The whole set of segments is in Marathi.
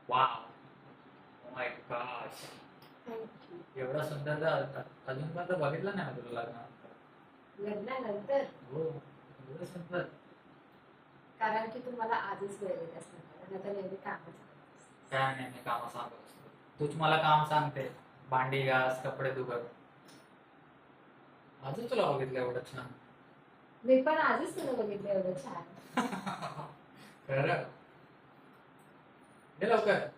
वाव, माय गॉश. थँक्यू. एवढा सुंदर अजून पण तर बघितलं नाही मी तुला लग्नानंतर. लग्नानंतर? हो, एवढं सुंदर. कारण की तुम्हाला आधीच वेळ देत असणार आणि आता नेहमी कामच करत काय नाही, मी काम सांगत असतो. तूच मला काम सांगते. भांडी घास, कपडे धु कर. अजून तुला बघितलं एवढं छान. मी पण आधीच तुला बघितलं एवढं छान. खरं. ये लवकर.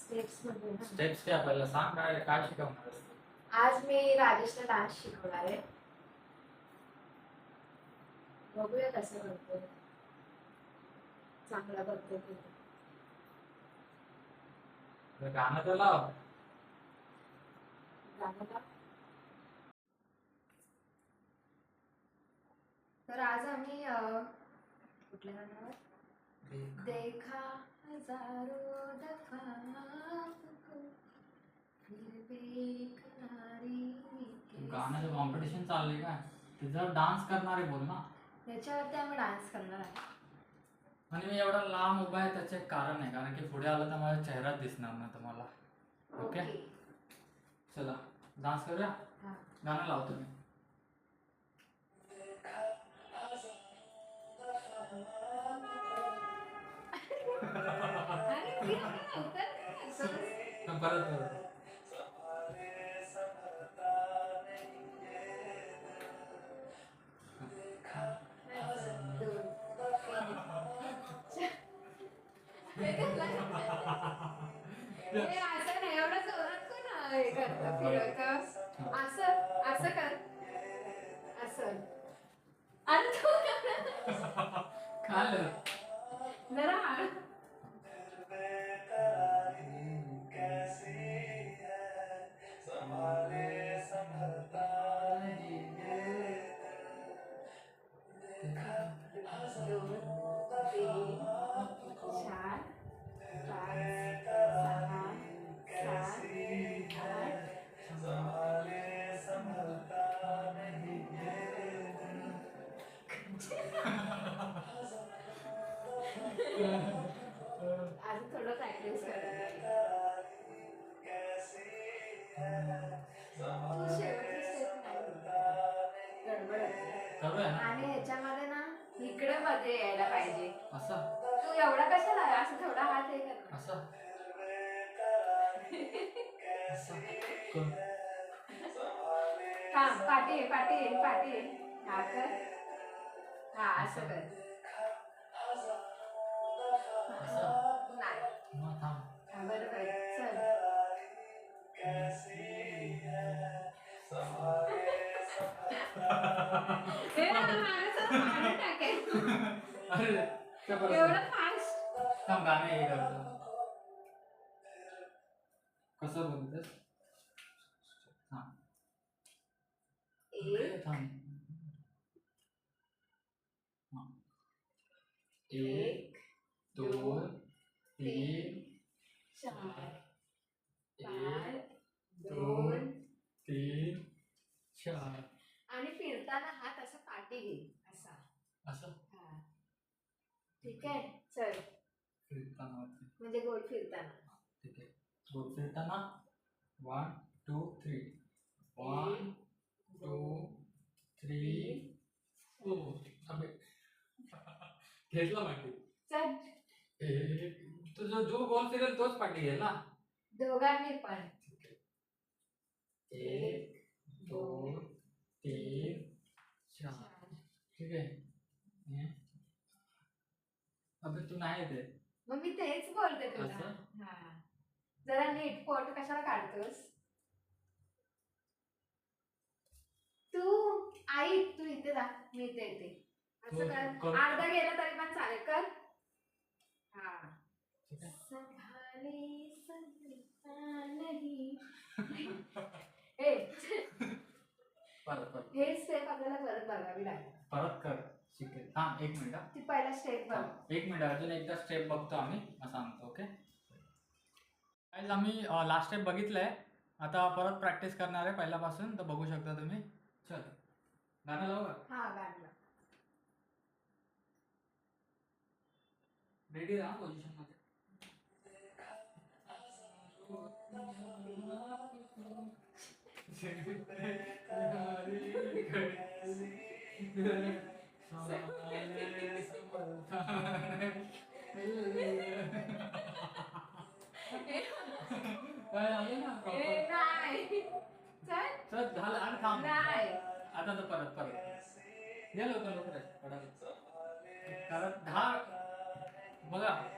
स्टेप्स मध्ये ना. स्टेप्स काय आपल्याला सांग, काय काय शिकवणार आहेस तू? आज मी राजेशला डान्स शिकवणार आहे. बघूया कसं करतो. चांगला करतो की नाही. तुला गाणं तर लाव. गाणं लाव. तर आज आम्ही कुठल्या गाण्यावर? देखा हजारो दफा आपको, फिर भी करारी गाण्याचं कॉम्पिटिशन चाललंय काय? तिथं डान्स करणारे बोल ना. याच्यावरती आम्ही डान्स करणार आहे. आणि मी एवढा लांब उभा आहे त्याचे एक कारण आहे, कारण की पुढे आलं तर माझा चेहराच दिसणार नाही तुम्हाला. ओके, चला डान्स करूया. हा. गाणं लावतो मी. परत परत. हे असं नाही, एवढं जोरात कोण हे करतं, फिरवतं. असं असं कर. असं. अरे तू काय आलं? जरा हळू. दोन, तीन, चार, पाच, सहा, सात, आठ. अजून थोडं प्रॅक्टिस कर. तू शेवटची स्टेप नाही गडबड करूया ना. आणि ह्याच्यामध्ये ना इकडे मध्ये यायला पाहिजे. असं तू एवढा कशाला असं थोडा हात हे कर. असं असं करू. थांब, पाठी पाठी पाठी. हा कर. हा असं कर. असं नाही. मग थांब. हा बरोबर, चल. हे ना, माझ्यासोबत मारून टाकेल. अरे त्या परत एवढं फास्ट. थांब, गाणं हे करतो. कसं बोलतेस? थांब. एक, थांब. हां. एक, दोन, तीन, चार, एक, पाच, दोन, दोन. तीन, चार. आणि फिरताना हात असा पाठी घे असा. असं हा, ठीक आहे, चल. फिरताना. म्हणजे गोल फिरताना. ठीक आहे. गोल फिरताना 1 2 3. 1 2 3 4. घेतला माहिती. चल. तुझा जो गोल फिरेल तोच पाठी घेईल ना. दोघांनी पण. 1 2 3 4. ठीक आहे. अबे तू नाही येते. मग मी तेच बोलते तुला. असं? हा, जरा नीट पोट कशाला काढतोस तू? ऐक, तू इथे जा, मी इथे येते. असं कर. अर्धा गेला तरी पण चालेल, कर. हा. संभाले संभलता नहीं. हे परत हे स्टेप आपल्याला परत बघावी लागेल. परत कर. शिकेल. थांब 1 मिनिट. ती पहिला स्टेप बघ. 1 मिनिट, अजून एकदा स्टेप बघतो आम्ही, मग सांगतो. ओके. गाईज, आम्ही लास्ट स्टेप बघितलंय. आता परत प्रॅक्टिस करणार आहे पहिल्यापासून, तर बघू शकता तुम्ही. चल, गाणं लावू का? हा, गाणं. रेडी राहा पोझिशन मध्ये. काय झालं ना proper? ए नाही चल चल झालं आणि थांब नाही आता तर परत परत ये लवकर कारण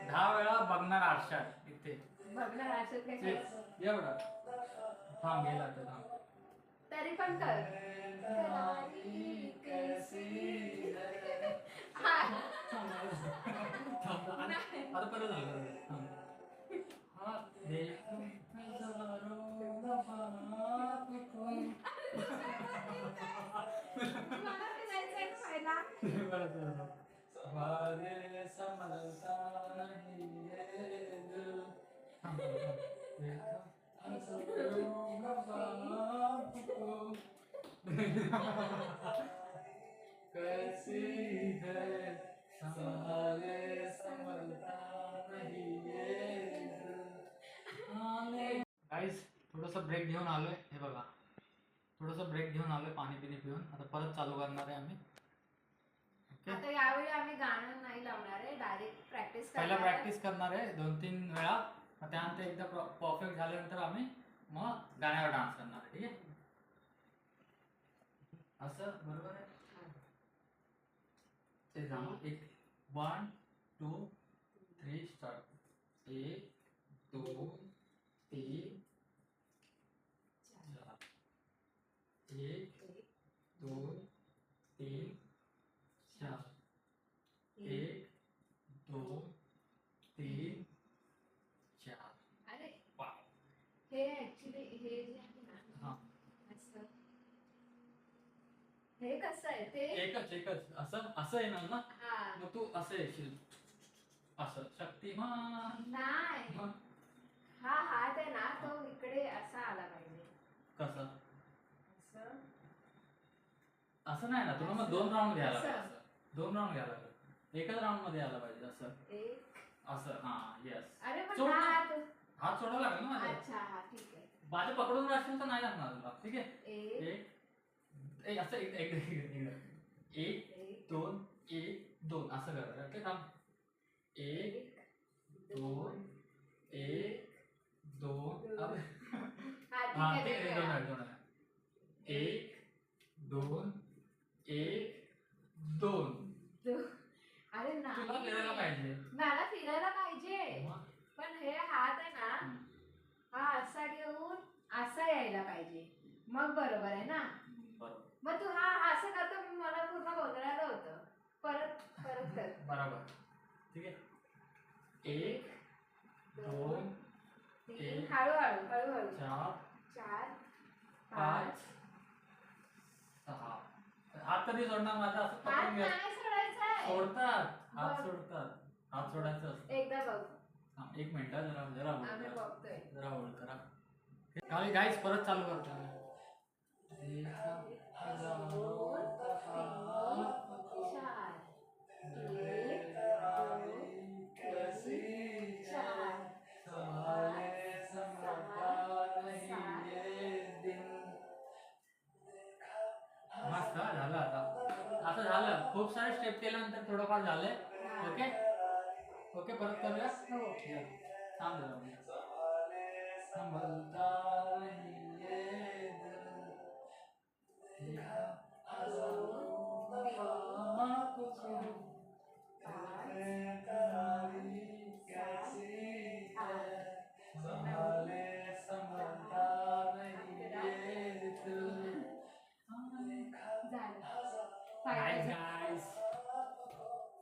10 वेळा बघणार आरशात इथे बघणार असं काय तेच एवढं थांब गेला तर थांब तरी पण कर करारी कशी हा. थांब आणि आता परत झालं थांब हा देखो हजारों दफा मला फिरायचंय ना पहिला वारे संभलता नहीं ये दिल देखो हजारों दफा कैसी है सारे संभलता नहीं ये दिल गाइस थोडंसं ब्रेक घेऊन आलोय हे बघा थोडंसं ब्रेक घेऊन आलोय पाणी पिणी पिऊन आता परत चालू करणार आहे आम्ही ओके आता यावेळी आम्ही गाणं नाही लावणार आहे डायरेक्ट प्रॅक्टिस पहिला करणार आहे. प्रॅक्टिस करणार आहे 2-3 वेळा मग त्यानंतर एकदा परफेक्ट झाल्यानंतर आम्ही मग गाण्यावर डान्स करणार आहे ठीक आहे असं बरोबर आहे ते जाऊ एक 1 2 3 स्टार्ट 1 2 3 1 2 3 4 1 2 3 4 अरे 5 हे ऍक्च्युली हे जे आहे ना हा असं हे कसं आहे ते एकच असं असं येणार ना हा मग तू असं येशील असं शक्तिमान नाही मग हा हात आहे ना तो इकडे असा आला पाहिजे कसं असं असं नाही ना तुला मग 2 राऊंड घ्यायला असं. लागेल असं 2 राऊंड घ्यायला लागेल एकच राऊंड मध्ये आला पाहिजे असं एक असं हा येस अरे पण सोड हा ना. हात हात सोडावा लागेल ना माझ्या अच्छा हा ठीक आहे माझे पकडून राहशील तर नाही लागणार तुला ठीक आहे एक एक असं एक 2 1 2 असं कर ओके थांब 1 2 1 2 हा हा ठीक ठीक आहे आहे 2 1 2 1 2 अरे तुला नाही फिरायला पाहिजे मला फिरायला पाहिजे मग पण हे हात आहे ना हा असा घेऊन असा यायला पाहिजे मग बरोबर आहे ना बरोबर मग तू हा असं करतो मला पूर्ण गोंधळायला होतं परत परत कर बरोबर ठीक आहे 1 2 तीन हळूहळू हळूहळू 4 चार 5 6 हात कधी सोडणार माझा असं हात पकडून घ्या नाही सोडायचा आहे सोडतात हात बघ. सोडतात हात सोडायचं असतं एकदा बघ हा, 1 मिनिट हा, जरा hold आम्ही करा. बघतोय जरा होल्ड करा काल गाईस परत चालू करतो आम्ही. दोन तीन चार एक दोन तीन चार पाच सहा मस्त हा, झालं आता असं झालं खूप सारे स्टेप केल्यानंतर थोडंफार झालंय ओके ओके परत करूया हो थांब जरा संभलता नहीं ये दिल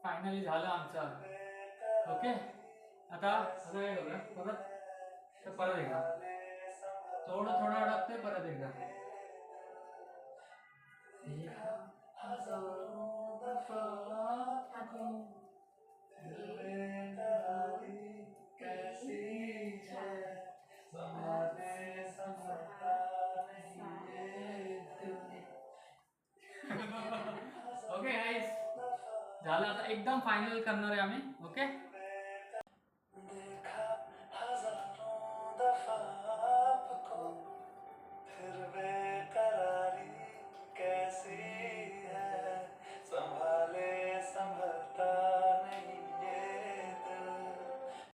फायनली झालं आमचं ओके आता काय करूया परत एकदा थोडं अडकतंय परत एकदा ओके गाईस झालं आता एकदम फायनल करणार आहे आम्ही